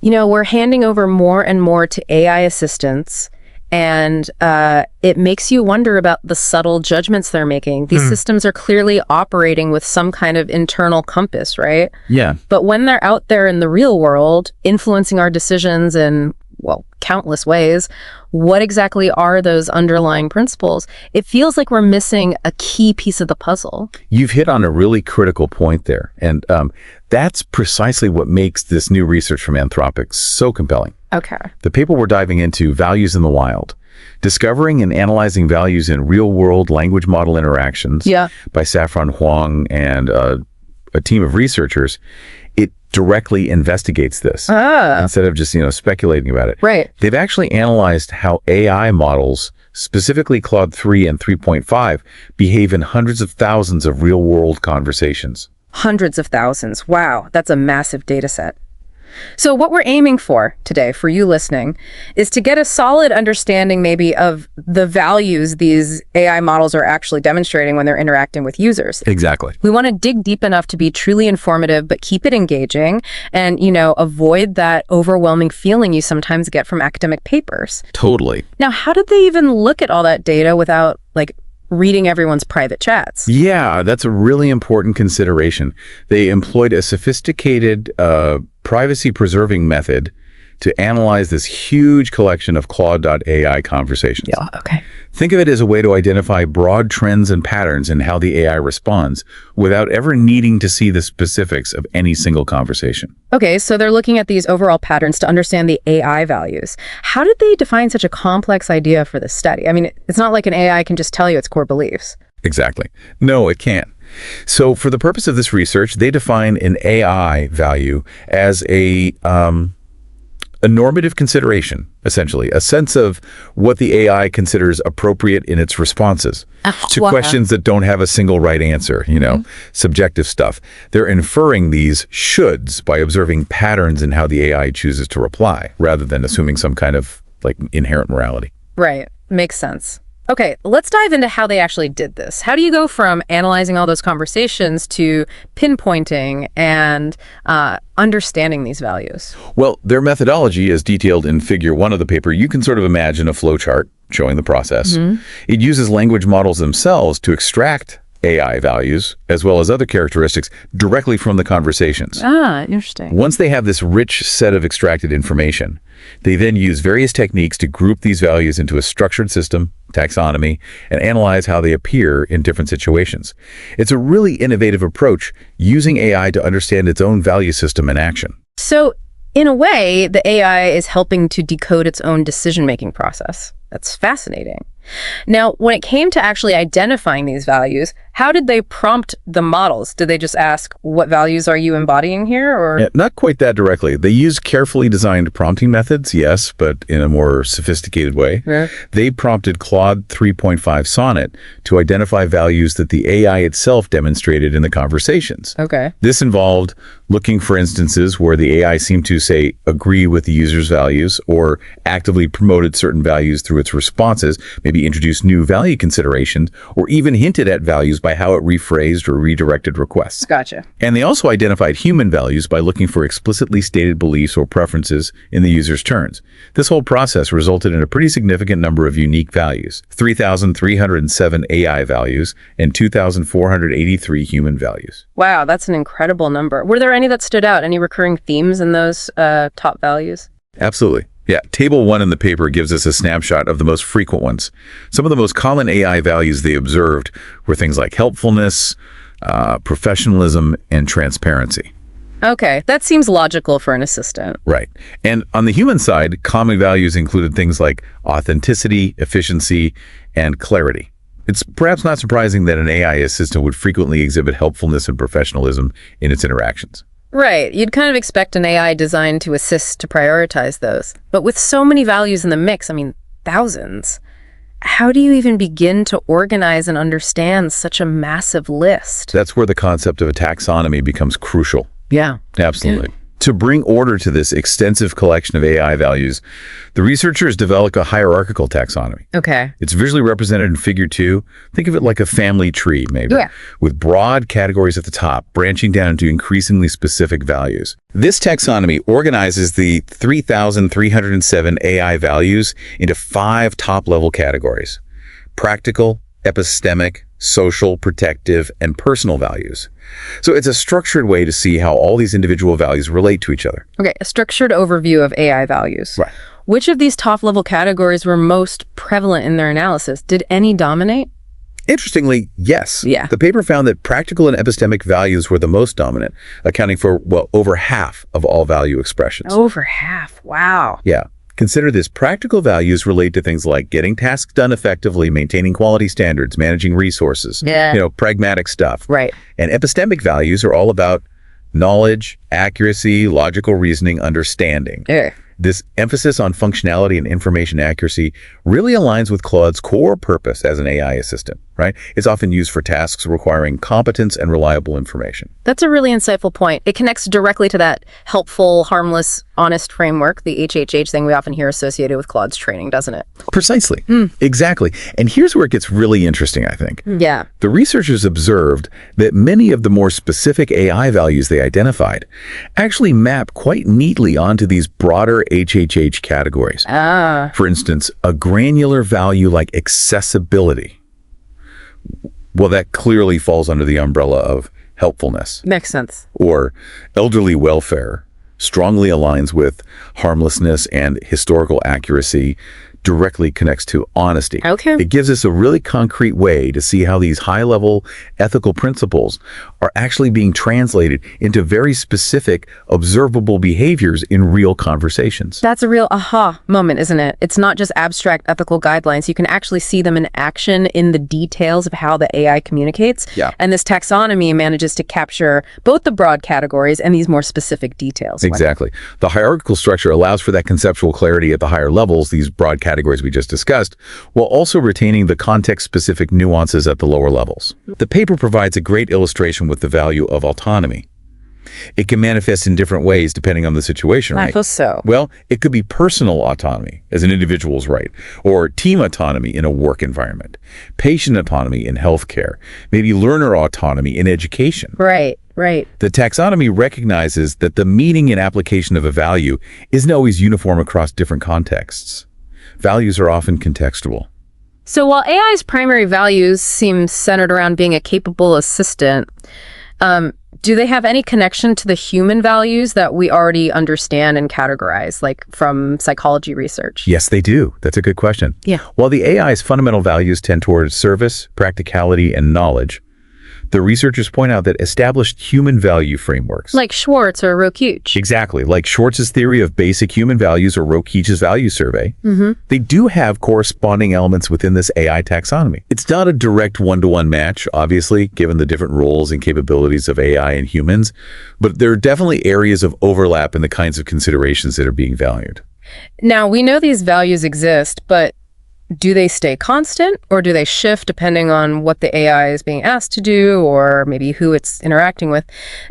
You know, we're handing over more and more to AI assistants, and it makes you wonder about the subtle judgments they're making. These systems are clearly operating with some kind of internal compass, right? Yeah. But when they're out there in the real world, influencing our decisions in, well, countless ways, what exactly are those underlying principles? It feels like we're missing a key piece of the puzzle. You've hit on a really critical point there. And that's precisely what makes this new research from Anthropic so compelling. Okay. The paper we're diving into, Values in the Wild, Discovering and Analyzing Values in Real-World Language Model Interactions by Saffron Huang and a team of researchers, it directly investigates this instead of just, speculating about it. Right. They've actually analyzed how AI models, specifically Claude 3 and 3.5, behave in hundreds of thousands of real-world conversations. Hundreds of thousands. Wow, that's a massive data set. So what we're aiming for today, for you listening, is to get a solid understanding maybe of the values these AI models are actually demonstrating when they're interacting with users. Exactly. We want to dig deep enough to be truly informative, but keep it engaging and, avoid that overwhelming feeling you sometimes get from academic papers. Totally. Now, how did they even look at all that data without, reading everyone's private chats? Yeah, that's a really important consideration. They employed a sophisticated privacy-preserving method to analyze this huge collection of Claude.ai conversations. Yeah, okay. Think of it as a way to identify broad trends and patterns in how the AI responds without ever needing to see the specifics of any single conversation. Okay, so they're looking at these overall patterns to understand the AI values. How did they define such a complex idea for this study? I mean, it's not like an AI can just tell you its core beliefs. Exactly. No, it can't. So for the purpose of this research, they define an AI value as a normative consideration, essentially, a sense of what the AI considers appropriate in its responses to questions that don't have a single right answer, subjective stuff. They're inferring these shoulds by observing patterns in how the AI chooses to reply, rather than assuming some kind of inherent morality. Right. Makes sense. Okay, let's dive into how they actually did this. How do you go from analyzing all those conversations to pinpointing and understanding these values? Well, their methodology is detailed in Figure 1 of the paper. You can sort of imagine a flowchart showing the process. It uses language models themselves to extract AI values, as well as other characteristics, directly from the conversations. Ah, interesting. Once they have this rich set of extracted information, they then use various techniques to group these values into a structured system, taxonomy, and analyze how they appear in different situations. It's a really innovative approach, using AI to understand its own value system in action. So, in a way, the AI is helping to decode its own decision-making process. That's fascinating. Now, when it came to actually identifying these values, how did they prompt the models? Did they just ask, what values are you embodying here? Or not quite that directly. They use carefully designed prompting methods, yes, but in a more sophisticated way. Yeah. They prompted Claude 3.5 Sonnet to identify values that the AI itself demonstrated in the conversations. Okay. This involved looking for instances where the AI seemed to, say, agree with the user's values or actively promoted certain values through its responses, maybe introduced new value considerations, or even hinted at values by how it rephrased or redirected requests. Gotcha. And they also identified human values by looking for explicitly stated beliefs or preferences in the user's turns. This whole process resulted in a pretty significant number of unique values, 3,307 AI values and 2,483 human values. Wow, that's an incredible number. Were there any that stood out? Any recurring themes in those top values? Absolutely. Yeah, Table 1 in the paper gives us a snapshot of the most frequent ones. Some of the most common AI values they observed were things like helpfulness, professionalism, and transparency. Okay, that seems logical for an assistant. Right. And on the human side, common values included things like authenticity, efficiency, and clarity. It's perhaps not surprising that an AI assistant would frequently exhibit helpfulness and professionalism in its interactions. Right. You'd kind of expect an AI designed to assist to prioritize those. But with so many values in the mix, thousands, how do you even begin to organize and understand such a massive list? That's where the concept of a taxonomy becomes crucial. Yeah. Absolutely. To bring order to this extensive collection of AI values, the researchers developed a hierarchical taxonomy. Okay. It's visually represented in Figure 2. Think of it like a family tree, maybe, Yeah. with broad categories at the top, branching down into increasingly specific values. This taxonomy organizes the 3,307 AI values into 5 top-level categories: practical, epistemic, social, protective, and personal values. So it's a structured way to see how all these individual values relate to each other. Okay, a structured overview of AI values. Right. Which of these top-level categories were most prevalent in their analysis? Did any dominate? Interestingly, yes. Yeah. The paper found that practical and epistemic values were the most dominant, accounting for, well, over half of all value expressions. Over half. Wow. Yeah. Consider this. Practical values relate to things like getting tasks done effectively, maintaining quality standards, managing resources. Yeah. Pragmatic stuff. Right. And epistemic values are all about knowledge, accuracy, logical reasoning, understanding. Yeah. This emphasis on functionality and information accuracy really aligns with Claude's core purpose as an AI assistant, right? It's often used for tasks requiring competence and reliable information. That's a really insightful point. It connects directly to that helpful, harmless, honest framework, the HHH thing we often hear associated with Claude's training, doesn't it? Precisely. Exactly. And here's where it gets really interesting, I think. Yeah. The researchers observed that many of the more specific AI values they identified actually map quite neatly onto these broader HHH categories. For instance, a granular value like accessibility. Well, that clearly falls under the umbrella of helpfulness. Makes sense. Or elderly welfare strongly aligns with harmlessness, and historical accuracy directly connects to honesty. Okay. It gives us a really concrete way to see how these high-level ethical principles are actually being translated into very specific, observable behaviors in real conversations. That's a real aha moment, isn't it? It's not just abstract ethical guidelines. You can actually see them in action in the details of how the AI communicates. Yeah. And this taxonomy manages to capture both the broad categories and these more specific details. Exactly. The hierarchical structure allows for that conceptual clarity at the higher levels, these broad categories we just discussed, while also retaining the context-specific nuances at the lower levels. The paper provides a great illustration with the value of autonomy. It can manifest in different ways depending on the situation, right? I feel so. Well, it could be personal autonomy as an individual's right, or team autonomy in a work environment, patient autonomy in healthcare, maybe learner autonomy in education. Right, right. The taxonomy recognizes that the meaning and application of a value isn't always uniform across different contexts. Values are often contextual. So while AI's primary values seem centered around being a capable assistant, do they have any connection to the human values that we already understand and categorize, like from psychology research? Yes, they do. That's a good question. Yeah. While the AI's fundamental values tend towards service, practicality, and knowledge, the researchers point out that established human value frameworks, Like Schwartz or Rokeach. exactly, like Schwartz's theory of basic human values or Rokeach's value survey, they do have corresponding elements within this AI taxonomy. It's not a direct one-to-one match, obviously, given the different roles and capabilities of AI and humans, but there are definitely areas of overlap in the kinds of considerations that are being valued. Now, we know these values exist, but do they stay constant or do they shift depending on what the AI is being asked to do or maybe who it's interacting with?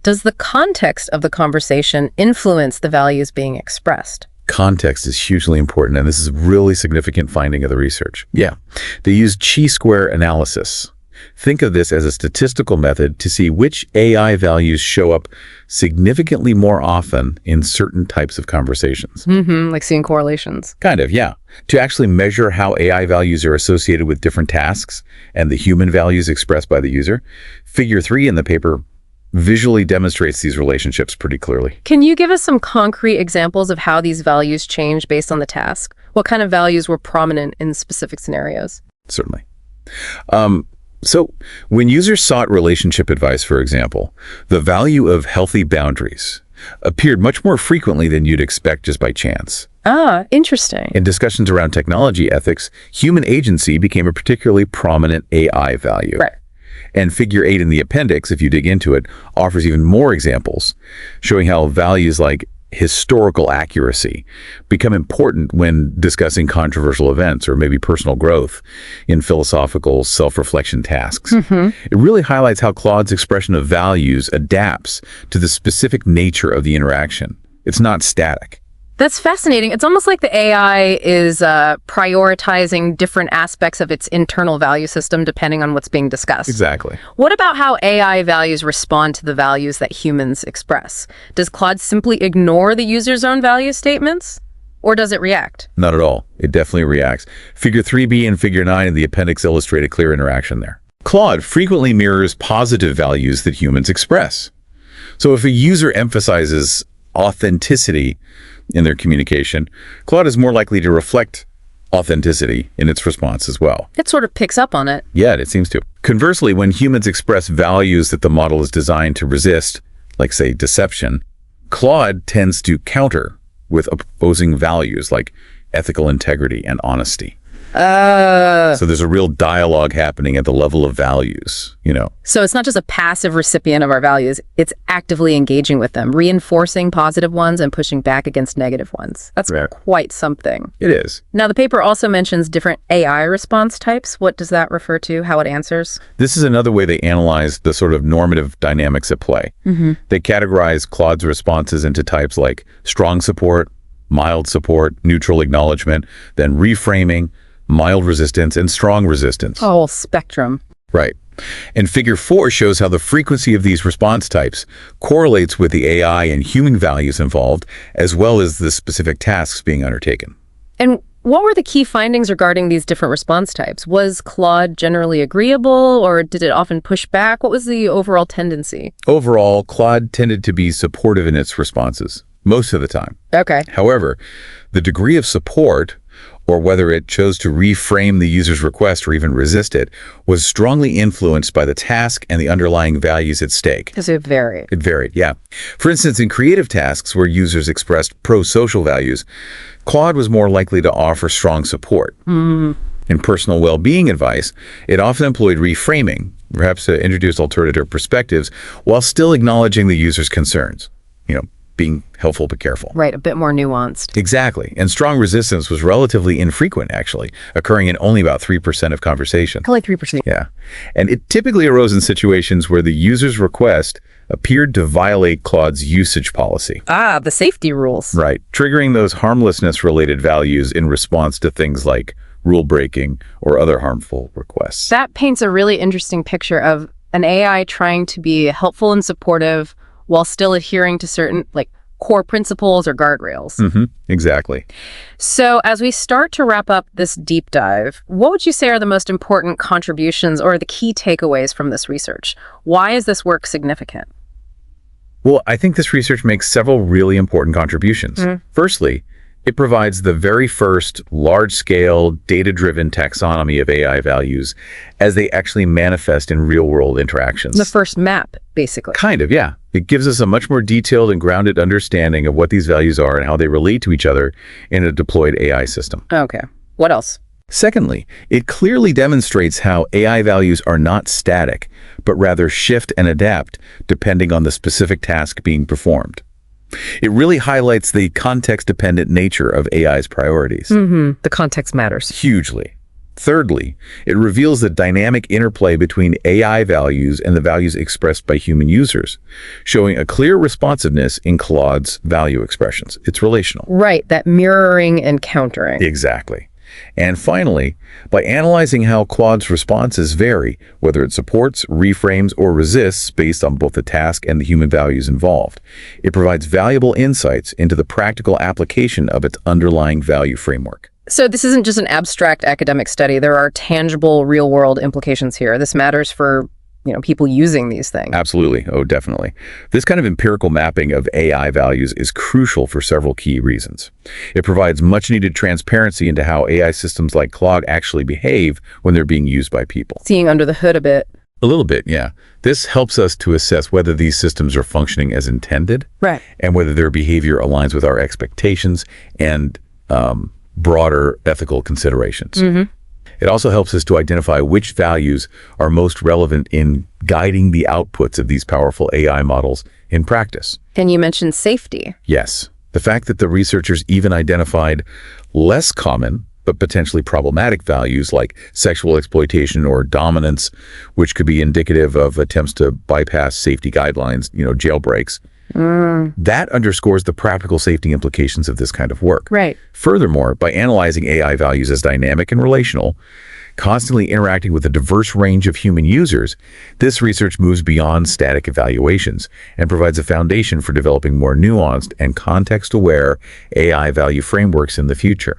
Does the context of the conversation influence the values being expressed? Context is hugely important, and this is a really significant finding of the research. Yeah. They used chi-square analysis. Think of this as a statistical method to see which AI values show up significantly more often in certain types of conversations. Like seeing correlations. Kind of, yeah. To actually measure how AI values are associated with different tasks and the human values expressed by the user, Figure 3 in the paper visually demonstrates these relationships pretty clearly. Can you give us some concrete examples of how these values change based on the task? What kind of values were prominent in specific scenarios? Certainly. So when users sought relationship advice, for example, the value of healthy boundaries appeared much more frequently than you'd expect just by chance. Ah, interesting. In discussions around technology ethics, human agency became a particularly prominent AI value. Right. And Figure 8 in the appendix, if you dig into it, offers even more examples, showing how values like historical accuracy become important when discussing controversial events or maybe personal growth in philosophical self-reflection tasks. It really highlights how Claude's expression of values adapts to the specific nature of the interaction. It's not static. That's fascinating. It's almost like the AI is prioritizing different aspects of its internal value system depending on what's being discussed. Exactly. What about how AI values respond to the values that humans express? Does Claude simply ignore the user's own value statements? Or does it react? Not at all. It definitely reacts. Figure 3b and Figure 9 in the appendix illustrate a clear interaction there. Claude frequently mirrors positive values that humans express. So if a user emphasizes authenticity in their communication, Claude is more likely to reflect authenticity in its response as well. It sort of picks up on it. Yeah, it seems to. Conversely, when humans express values that the model is designed to resist, like, say, deception, Claude tends to counter with opposing values like ethical integrity and honesty. So there's a real dialogue happening at the level of values, So it's not just a passive recipient of our values, it's actively engaging with them, reinforcing positive ones and pushing back against negative ones. That's quite something. It is. Now, the paper also mentions different AI response types. What does that refer to? How it answers? This is another way they analyze the sort of normative dynamics at play. They categorize Claude's responses into types like strong support, mild support, neutral acknowledgement, then reframing, mild resistance, and strong resistance. Whole spectrum. Right. And Figure 4 shows how the frequency of these response types correlates with the AI and human values involved, as well as the specific tasks being undertaken. And what were the key findings regarding these different response types? Was Claude generally agreeable, or did it often push back? What was the overall tendency? Overall, Claude tended to be supportive in its responses, most of the time. Okay. However, the degree of support, or whether it chose to reframe the user's request or even resist it, was strongly influenced by the task and the underlying values at stake. Because it varied. It varied, yeah. For instance, in creative tasks where users expressed pro-social values, Claude was more likely to offer strong support. In personal well-being advice, it often employed reframing, perhaps to introduce alternative perspectives, while still acknowledging the user's concerns. Being helpful but careful. Right, a bit more nuanced. Exactly. And strong resistance was relatively infrequent, actually, occurring in only about 3% of conversations. Only 3%. Yeah. And it typically arose in situations where the user's request appeared to violate Claude's usage policy. Ah, the safety rules. Right. Triggering those harmlessness-related values in response to things like rule breaking or other harmful requests. That paints a really interesting picture of an AI trying to be helpful and supportive while still adhering to certain core principles or guardrails. Exactly. So as we start to wrap up this deep dive, what would you say are the most important contributions or the key takeaways from this research? Why is this work significant? Well, I think this research makes several really important contributions. Firstly, it provides the very first large-scale, data-driven taxonomy of AI values as they actually manifest in real-world interactions. The first map, basically. Kind of, yeah. It gives us a much more detailed and grounded understanding of what these values are and how they relate to each other in a deployed AI system. Okay. What else? Secondly, it clearly demonstrates how AI values are not static, but rather shift and adapt depending on the specific task being performed. It really highlights the context-dependent nature of AI's priorities. The context matters. Hugely. Thirdly, it reveals the dynamic interplay between AI values and the values expressed by human users, showing a clear responsiveness in Claude's value expressions. It's relational. Right, that mirroring and countering. Exactly. And finally, by analyzing how Claude's responses vary, whether it supports, reframes, or resists based on both the task and the human values involved, it provides valuable insights into the practical application of its underlying value framework. So this isn't just an abstract academic study. There are tangible real-world implications here. This matters for people using these things. Absolutely. Oh, definitely. This kind of empirical mapping of AI values is crucial for several key reasons. It provides much-needed transparency into how AI systems like Claude actually behave when they're being used by people. Seeing under the hood a bit. A little bit, yeah. This helps us to assess whether these systems are functioning as intended, right, and whether their behavior aligns with our expectations and broader ethical considerations. It also helps us to identify which values are most relevant in guiding the outputs of these powerful AI models in practice. And you mentioned safety. Yes. The fact that the researchers even identified less common but potentially problematic values like sexual exploitation or dominance, which could be indicative of attempts to bypass safety guidelines, jailbreaks. That underscores the practical safety implications of this kind of work. Right. Furthermore, by analyzing AI values as dynamic and relational, constantly interacting with a diverse range of human users, this research moves beyond static evaluations and provides a foundation for developing more nuanced and context-aware AI value frameworks in the future.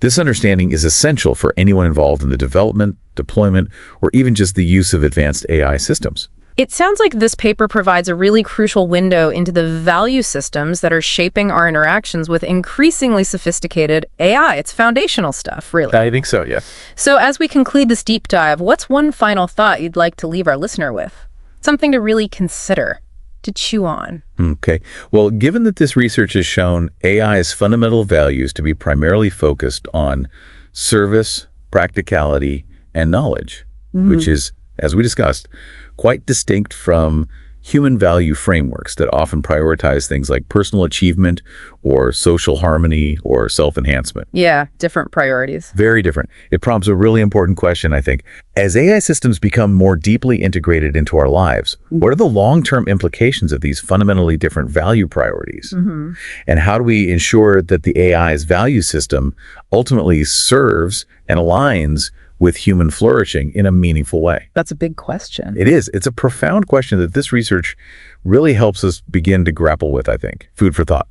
This understanding is essential for anyone involved in the development, deployment, or even just the use of advanced AI systems. It sounds like this paper provides a really crucial window into the value systems that are shaping our interactions with increasingly sophisticated AI. It's foundational stuff, really. I think so, yeah. So as we conclude this deep dive, what's one final thought you'd like to leave our listener with? Something to really consider, to chew on. Okay. Well, given that this research has shown AI's fundamental values to be primarily focused on service, practicality, and knowledge, which is, as we discussed, quite distinct from human value frameworks that often prioritize things like personal achievement or social harmony or self-enhancement. Yeah, different priorities. Very different. It prompts a really important question, I think. As AI systems become more deeply integrated into our lives, what are the long-term implications of these fundamentally different value priorities? And how do we ensure that the AI's value system ultimately serves and aligns with human flourishing in a meaningful way? That's a big question. It is. It's a profound question that this research really helps us begin to grapple with, I think. Food for thought.